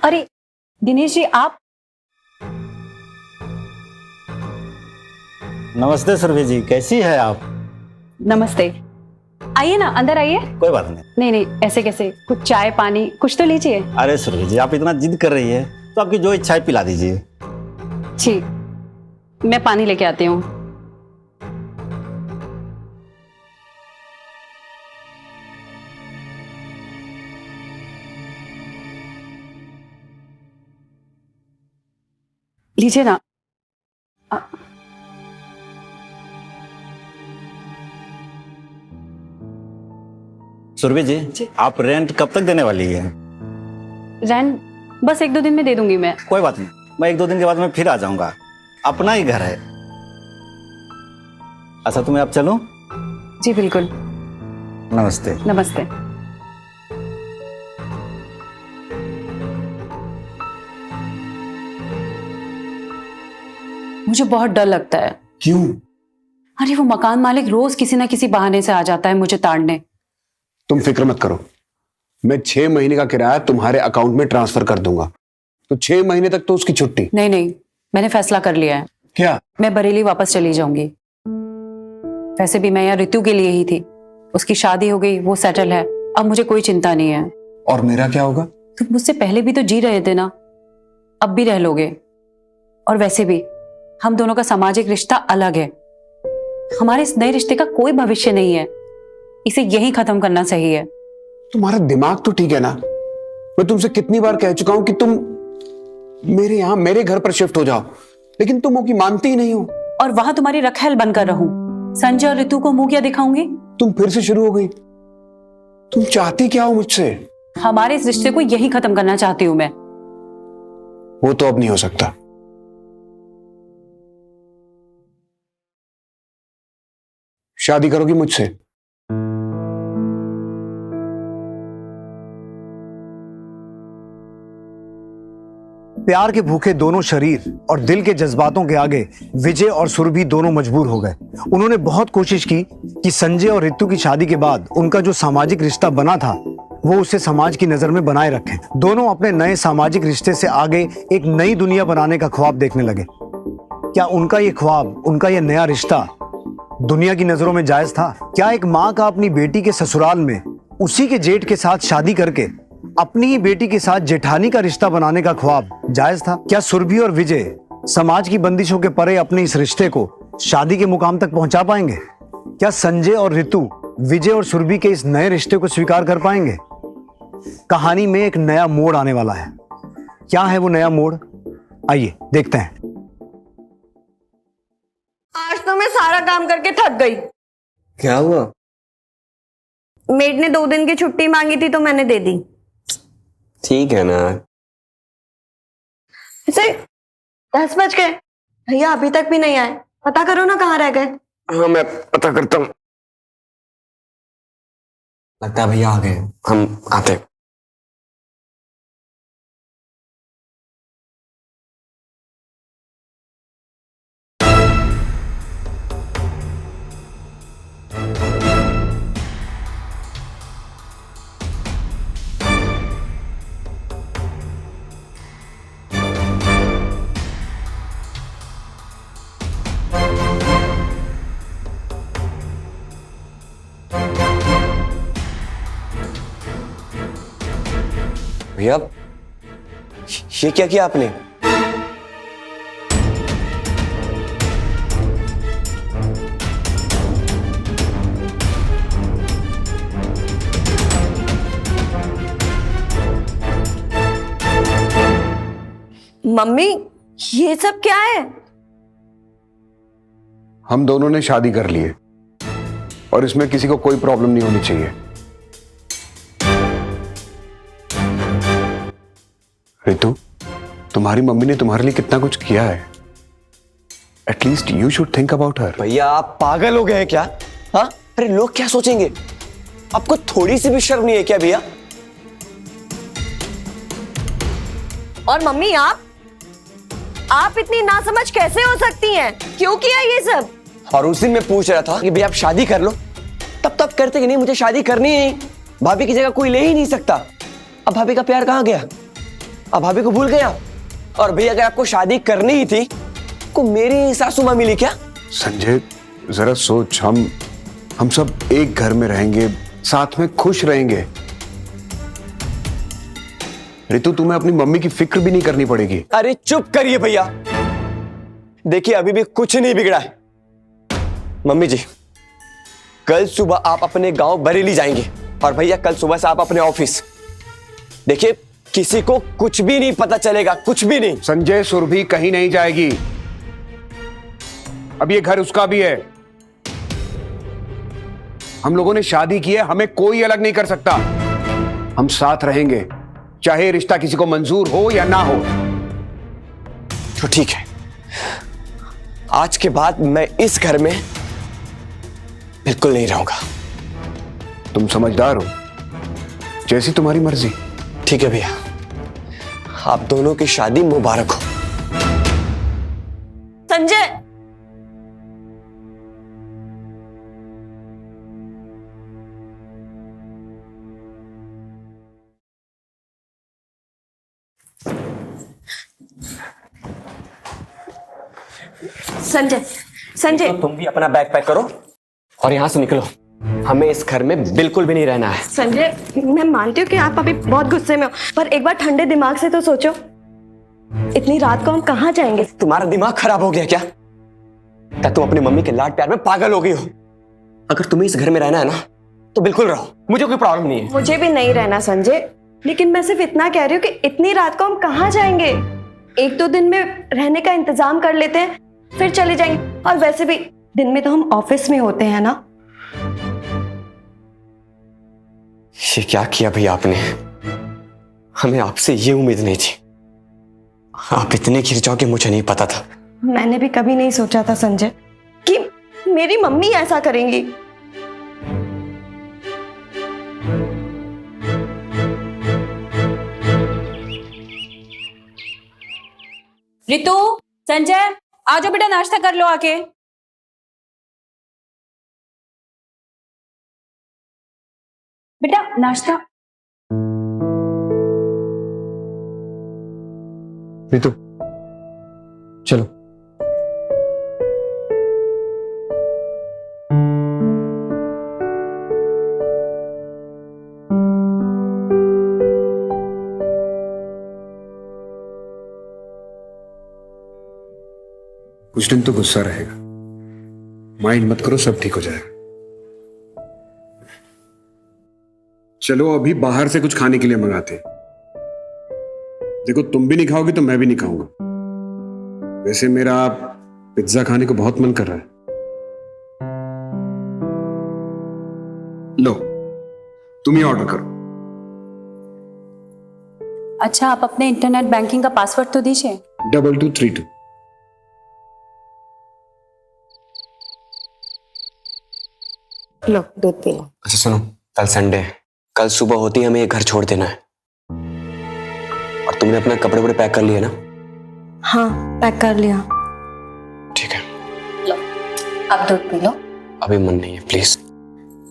अरे दिनेश जी, आप। नमस्ते सुरभि जी, कैसी है आप? नमस्ते। आइए ना, अंदर आइए। कोई बात नहीं। नहीं नहीं, ऐसे कैसे, कुछ चाय पानी कुछ तो लीजिए। अरे सुरभि जी, आप इतना जिद कर रही है तो आपकी जो इच्छा है पिला दीजिए। ठीक, मैं पानी लेके आती हूँ। लीजिए ना। सुरभि जी, आप रेंट कब तक देने वाली है? रेंट बस 1-2 दिन में दे दूंगी मैं। कोई बात नहीं, मैं 1-2 दिन के बाद मैं फिर आ जाऊंगा। अपना ही घर है। अच्छा, तो मैं अब चलूं? जी बिल्कुल। नमस्ते। नमस्ते। मुझे बहुत डर लगता है। क्यों? अरे वो मकान मालिक रोज किसी ना किसी बहाने से आ जाता है मुझे ताड़ने। तुम फिक्र मत करो, मैं 6 महीने का किराया तुम्हारे अकाउंट में ट्रांसफर कर दूंगा, तो 6 महीने तक तो उसकी छुट्टी। नहीं नहीं, मैंने फैसला कर लिया है। क्या? मैं बरेली वापस चली जाऊंगी। वैसे भी मैं यहाँ ऋतु के लिए ही थी। उसकी शादी हो गई, वो सेटल है, अब मुझे कोई चिंता नहीं है। और मेरा क्या होगा? तुम मुझसे पहले भी तो जी रहे थे ना, अब भी रह लोगे। और वैसे भी हम दोनों का सामाजिक रिश्ता अलग है। हमारे इस नए रिश्ते का कोई भविष्य नहीं है, इसे यहीं खत्म करना सही है। तुम्हारा दिमाग तो ठीक है ना? मैं तुमसे कितनी बार कह चुका हूं कि तुम मेरे यहाँ मेरे घर पर शिफ्ट हो जाओ, लेकिन तुम वो की मानती ही नहीं हो। और वहां तुम्हारी रखेल बनकर रहूं, संजय और ऋतु को मुंह क्या दिखाऊंगी? तुम फिर से शुरू हो गई। तुम चाहती क्या हो मुझसे? हमारे इस रिश्ते को यहीं खत्म करना चाहती हूं मैं। वो तो अब नहीं हो सकता। शादी करोगी मुझसे? प्यार के भूखे दोनों शरीर और दिल के जज्बातों के आगे विजय और सुरभि दोनों मजबूर हो गए। उन्होंने बहुत कोशिश की कि संजय और ऋतु की शादी के बाद उनका जो सामाजिक रिश्ता बना था वो उसे समाज की नजर में बनाए रखें। दोनों अपने नए सामाजिक रिश्ते से आगे एक नई दुनिया बनाने का ख्वाब देखने लगे। क्या उनका ये ख्वाब, उनका ये नया रिश्ता दुनिया की नजरों में जायज था? क्या एक माँ का अपनी बेटी के ससुराल में उसी के जेठ के साथ शादी करके अपनी ही बेटी के साथ जेठानी का रिश्ता बनाने का ख्वाब जायज था? क्या सुरभि और विजय समाज की बंदिशों के परे अपने इस रिश्ते को शादी के मुकाम तक पहुंचा पाएंगे? क्या संजय और ऋतु विजय और सुरभि के इस नए रिश्ते को स्वीकार कर पाएंगे? कहानी में एक नया मोड़ आने वाला है। क्या है वो नया मोड़? आइए देखते हैं। आज तो मैं सारा काम करके थक गई। क्या हुआ? मेड ने 2 दिन की छुट्टी मांगी थी तो मैंने दे दी। ठीक है ना। इसे 10 बज गए, भैया अभी तक भी नहीं आए। पता करो ना कहाँ रह गए। हाँ, मैं पता करता हूँ। लगता है भैया आ गए, हम आते हैं। भैया ये क्या किया आपने? मम्मी ये सब क्या है? हम दोनों ने शादी कर ली है और इसमें किसी को कोई प्रॉब्लम नहीं होनी चाहिए। ऋतु, तुम्हारी मम्मी ने तुम्हारे लिए कितना कुछ किया है। At least you should think about her. भैया आप पागल हो गए हैं क्या? हाँ, अरे लोग क्या सोचेंगे? आपको थोड़ी सी भी शर्म नहीं है क्या भैया? और मम्मी आप इतनी नासमझ कैसे हो सकती हैं? क्यों किया ये सब? और उस दिन मैं पूछ रहा था कि भैया आप शादी कर लो, तब करते कि नहीं मुझे शादी करनी है, भाभी की जगह कोई ले ही नहीं सकता। अब भाभी का प्यार कहाँ गया? अब भाभी को भूल गया? और भैया अगर आपको शादी करनी ही थी को मेरी सासू माँ मिली क्या? संजय जरा सोच, हम सब एक घर में रहेंगे, साथ में खुश रहेंगे। रितु, तुम्हें अपनी मम्मी की फिक्र भी नहीं करनी पड़ेगी। अरे चुप करिए भैया, देखिए अभी भी कुछ नहीं बिगड़ा है। मम्मी जी, कल सुबह आप अपने गांव बरेली जाएंगे और भैया कल सुबह से आप अपने ऑफिस। देखिए किसी को कुछ भी नहीं पता चलेगा, कुछ भी नहीं। संजय, सुरभि कहीं नहीं जाएगी। अब ये घर उसका भी है। हम लोगों ने शादी की है, हमें कोई अलग नहीं कर सकता। हम साथ रहेंगे, चाहे रिश्ता किसी को मंजूर हो या ना हो। तो ठीक है, आज के बाद मैं इस घर में बिल्कुल नहीं रहूंगा। तुम समझदार हो, जैसी तुम्हारी मर्जी। ठीक है भैया, आप दोनों की शादी मुबारक हो। संजय, संजय, संजय, तो तुम भी अपना बैग पैक करो और यहां से निकलो। हमें इस घर में बिल्कुल भी नहीं रहना है। संजय, मैं मानती हूँ कि आप अभी बहुत गुस्से में हो, पर एक बार ठंडे दिमाग से तो सोचो, इतनी रात को हम कहाँ जाएंगे? तुम्हारा दिमाग खराब हो गया क्या? क्या तुम अपनी मम्मी के लाड प्यार में पागल हो गई हो? अगर तुम्हें इस घर में रहना है ना तो बिल्कुल रहो, मुझे कोई प्रॉब्लम नहीं है। मुझे भी नहीं रहना संजय, लेकिन मैं सिर्फ इतना कह रही हूँ कि इतनी रात को हम कहाँ जाएंगे? एक दो दिन में रहने का इंतजाम कर लेते हैं, फिर चले जाएंगे। और वैसे भी दिन में तो हम ऑफिस में होते हैं ना। ये क्या किया भैया आपने? हमें आपसे ये उम्मीद नहीं थी। आप इतने गिर जाओगे मुझे नहीं पता था। मैंने भी कभी नहीं सोचा था संजय कि मेरी मम्मी ऐसा करेंगी। रितु, संजय, आ जाओ बेटा, नाश्ता कर लो आके। बेटा नाश्ता। रितु, चलो। कुछ दिन तो गुस्सा रहेगा, माइंड मत करो, सब ठीक हो जाएगा। चलो अभी बाहर से कुछ खाने के लिए मंगाते हैं। देखो तुम भी नहीं खाओगे तो मैं भी नहीं खाऊंगा। वैसे मेरा पिज्जा खाने को बहुत मन कर रहा है। लो, तुम ही ऑर्डर करो। अच्छा, आप अपने इंटरनेट बैंकिंग का पासवर्ड तो दीजिए। 2232। लो, दूध पी लो। अच्छा सुनो, कल संडे है, कल सुबह होती हमें ये घर छोड़ देना है। और तुमने अपना कपड़े वपड़े पैक कर लिए ना? हाँ, पैक कर लिया। ठीक है, लो, अब दूध पी लो। अभी मन नहीं है, प्लीज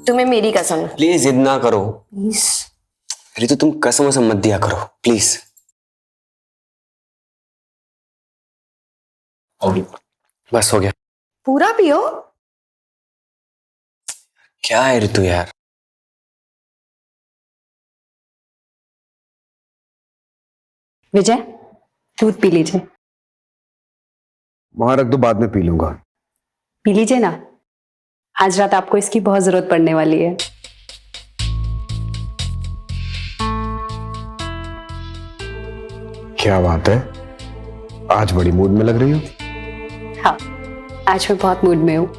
तुम्हें मेरी कसम है। प्लीज जिद ना करो। प्लीज। रितु तुम कसम वसम मत दिया करो प्लीज। बस हो गया। पूरा पियो। क्या है रितु यार? विजय, दूध पी लीजिए। वहां रख दो, बाद में पी लूंगा। पी लीजिए ना, आज रात आपको इसकी बहुत जरूरत पड़ने वाली है। क्या बात है, आज बड़ी मूड में लग रही हो। हाँ, आज मैं बहुत मूड में हूँ।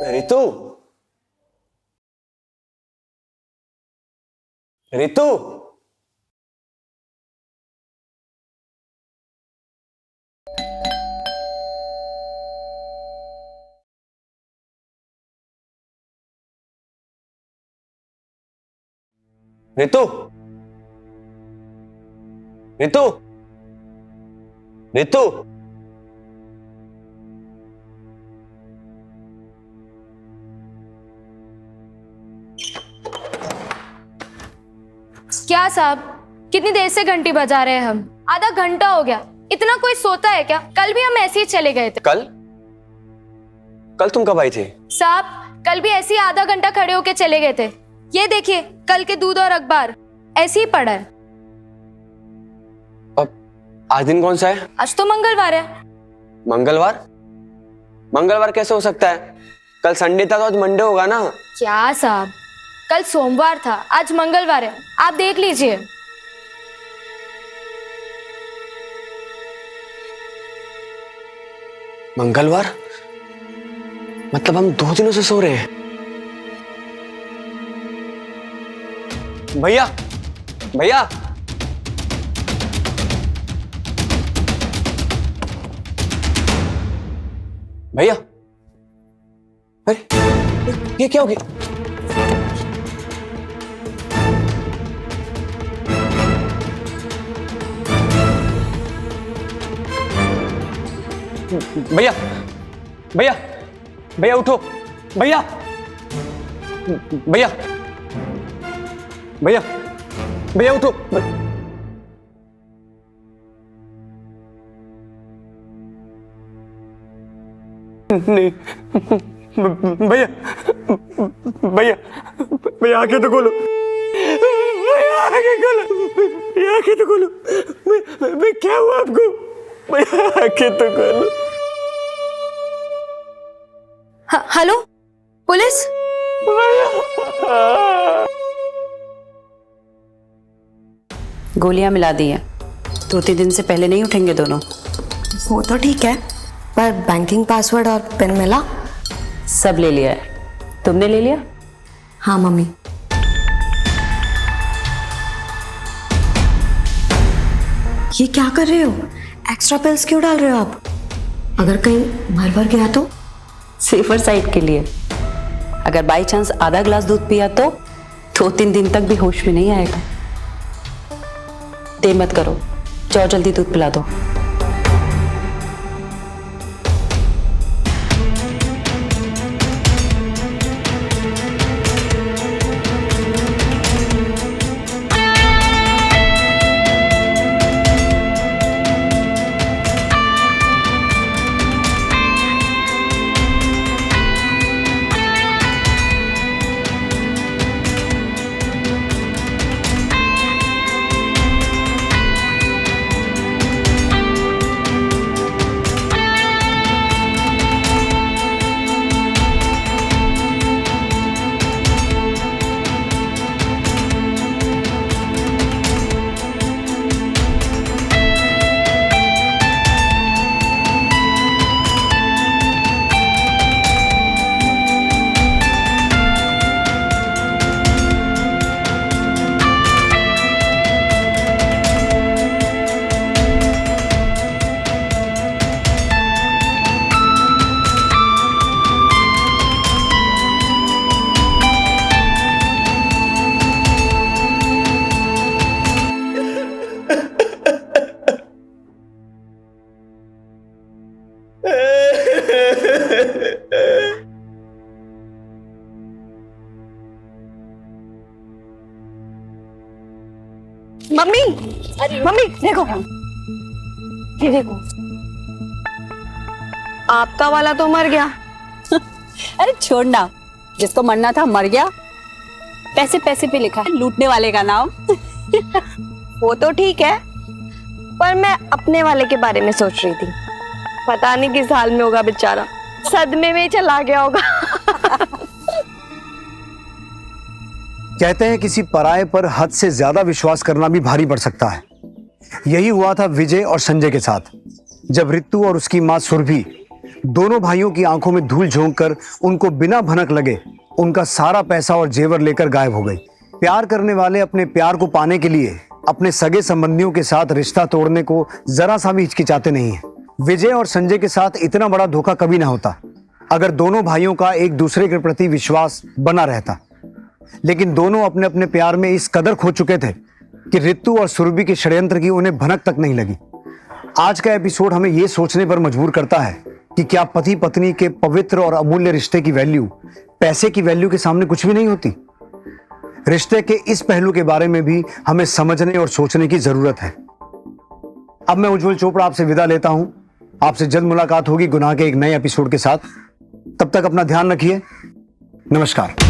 रितु, रितु, रितु, रितु, रितु, क्या साहब, कितनी देर से घंटी बजा रहे हैं हम? आधा घंटा हो गया। इतना कोई सोता है क्या? कल भी हम ऐसे ही चले गए थे। कल कल तुम कब आई थी? साहब, कल भी ऐसे ही आधा घंटा खड़े होके चले गए थे। ये देखिए, कल के दूध और अखबार ऐसे ही पड़ा है। अब आज दिन कौन सा है? आज तो मंगलवार है। मंगलवार? मंगलवार कैसे हो सकता है? कल संडे था तो आज मंडे होगा ना। क्या साहब, कल सोमवार था, आज मंगलवार है। आप देख लीजिए। मंगलवार? मतलब हम 2 दिनों से सो रहे हैं। भैया, भैया, भैया, अरे ये क्या हो गया? भैया, भैया, भैया उठो, भैया, भैया, भैया, भैया उठो। नहीं, भैया, भैया, भैया आंखें तो खोलो, भैया आंखें खोलो, भैया आंखें तो खोलो। मैं क्या हुआ आपको? भैया आंखें तो खोलो। Hello, police? गोलियां मिला दी है। 2-3 दिन से पहले नहीं उठेंगे दोनों। वो तो ठीक है, पर बैंकिंग पासवर्ड और पिन मिला? सब ले लिया है। तुमने ले लिया? हाँ मम्मी। ये क्या कर रहे हो? एक्स्ट्रा पिल्स क्यों डाल रहे हो आप? अगर कहीं मर वर गया तो? सेफर साइड के लिए। अगर बाई चांस आधा ग्लास दूध पिया तो 2-3 दिन तक भी होश में नहीं आएगा। देर मत करो, जाओ जल्दी दूध पिला दो। मम्मी, मम्मी देखो, ये देखो, आपका वाला तो मर गया। अरे छोड़ना, जिसको मरना था मर गया। पैसे पैसे पे लिखा है लूटने वाले का नाम। वो तो ठीक है, पर मैं अपने वाले के बारे में सोच रही थी। पता नहीं किस हाल में होगा बेचारा, सदमे में ही चला गया होगा। कहते हैं किसी पराये पर हद से ज्यादा विश्वास करना भी भारी पड़ सकता है। यही हुआ था विजय और संजय के साथ, जब रितु और उसकी मां सुरभि दोनों भाइयों की आंखों में धूल झोंक कर उनको बिना भनक लगे उनका सारा पैसा और जेवर लेकर गायब हो गई। प्यार करने वाले अपने प्यार को पाने के लिए अपने सगे संबंधियों के साथ रिश्ता तोड़ने को जरा सा भी हिचकिचाते नहीं है। विजय और संजय के साथ इतना बड़ा धोखा कभी ना होता अगर दोनों भाइयों का एक दूसरे के प्रति विश्वास बना रहता, लेकिन दोनों अपने अपने प्यार में इस कदर खो चुके थे कि रितु और सुरभि के षड्यंत्र की उन्हें भनक तक नहीं लगी। आज का एपिसोड हमें यह सोचने पर मजबूर करता है कि क्या पति पत्नी के पवित्र और अमूल्य रिश्ते की वैल्यू पैसे की वैल्यू के सामने कुछ भी नहीं होती। रिश्ते के इस पहलू के बारे में भी हमें समझने और सोचने की जरूरत है। अब मैं उज्जवल चोपड़ा आपसे विदा लेता हूं। आपसे जल्द मुलाकात होगी गुनाह के एक नए एपिसोड के साथ। तब तक अपना ध्यान रखिए। नमस्कार।